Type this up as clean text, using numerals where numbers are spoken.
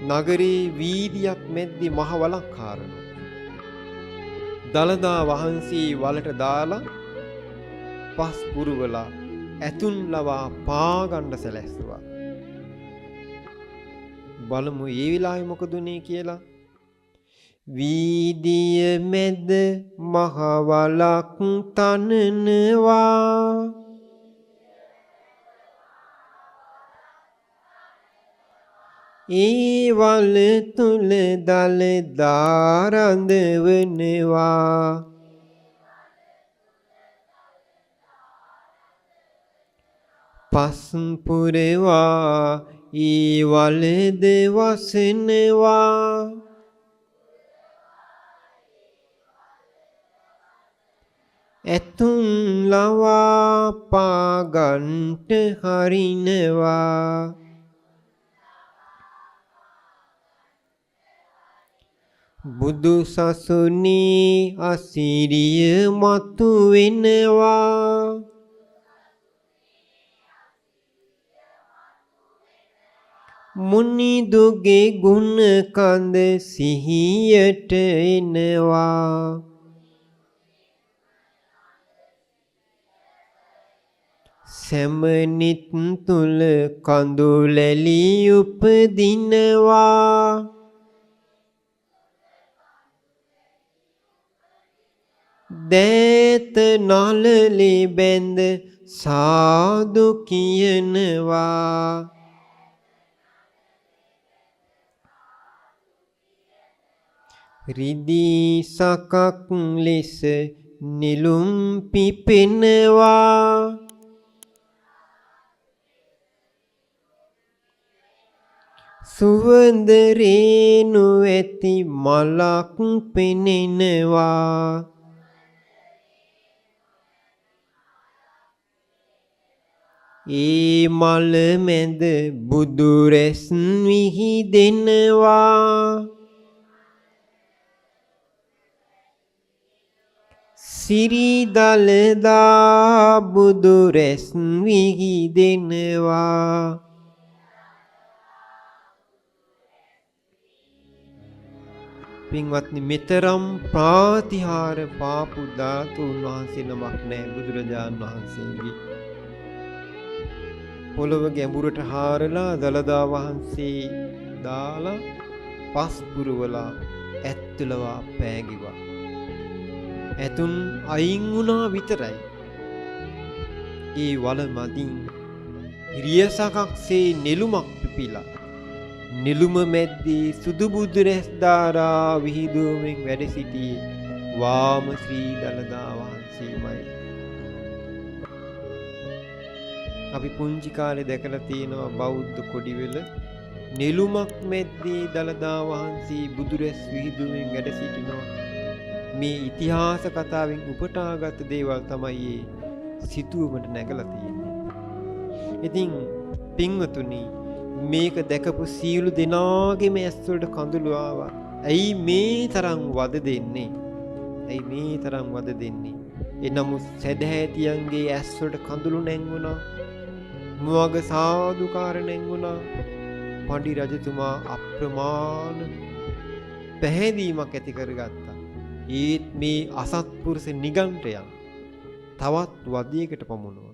නගරේ වීදියක් මැද්දේ මහ වලක් කාරණා. දළදා වහන්සේ වලට දාලා පස් පුරවලා ඇතුන් ලවා පාගන්න සැලැස්සුවා. බලමු ඒ වෙලාවේ මොකද උනේ කියලා. වීදිය මැද මහ වලක් තනනවා. ඒ වල තුල දළදා රඳවනවා. පස් පුරවා ඒ වලද වසනවා. ඇතුන් ලවා පාගන්ට හරිනවා. බුදු සසුනේ අසිරිය මතු වෙනවා. මුනිදුගේ ගුණ කඳ සිහියට එනවා. සැමනිත් තුල කඳුලැලි උපදිනවා. දෑත නළලේ බැඳ සාදු කියනවා. රිදී සකක් ලෙස නිලුම් පිපෙනවා. සුවඳ රේණු ඇති මලක් පෙනෙනවා. ඒ මල මැද බුදු රැස් විහිදෙනවා. සිරි දළදා බුදු රැස් විහිදෙනවා. පින්වත්නි, මෙතරම් ප්‍රාතිහාර පාපු ධාතුන් වහන්සේ නමක් නැහැ බුදුරජාණන් වහන්සේගේ. පොළව ගැඹුරට හාරලා දළදා වහන්සේ දාලා පස් පුරවලා ඇත්තුලවා පෑගිවා. ඇතුන් අයින් වුණා විතරයි. ඒ වල මදින් රියසකක්සේ නෙළුමක් පිපිලා නෙළුම මැද්දේ සුදු බුදු රැස් දාරා විහිදුවමින් වැඩ සිටියේ වාම ශ්‍රී දළදා වහන්සේමයි. අපි පුංචි කාලේ දැකලා තියෙනවා බෞද්ධ කොඩිවල නෙළුමක් මැද්දේ දළදා වහන්සේ බුදු රැස් විහිදුවමින් වැඩ සිටිනවා. මේ ඉතිහාස කතාවෙන් උපටාගත් දේවල් තමයි මේ සිතුවමට නැගලා තියෙන්නේ. ඉතින් පින්වතුනි, මේක දැකපු සියලු දෙනාගේම ඇස් වලට කඳුළු ආවා. ඇයි මේ තරම් වද දෙන්නේ? ඇයි මේ තරම් වද දෙන්නේ? එනමුත් සදහැතියන්ගේ ඇස් වලට කඳුළු නැංගුණා. මුවග සාදුකාර නැංගුණා. පඬි රජතුමා අප්‍රමාණ පැහැදීමක් ඇති කරගත්තා. ඒත් මේ අසත්පුරුෂ නිගණ්ඨයන් තවත් වදයකට පමුණුවා.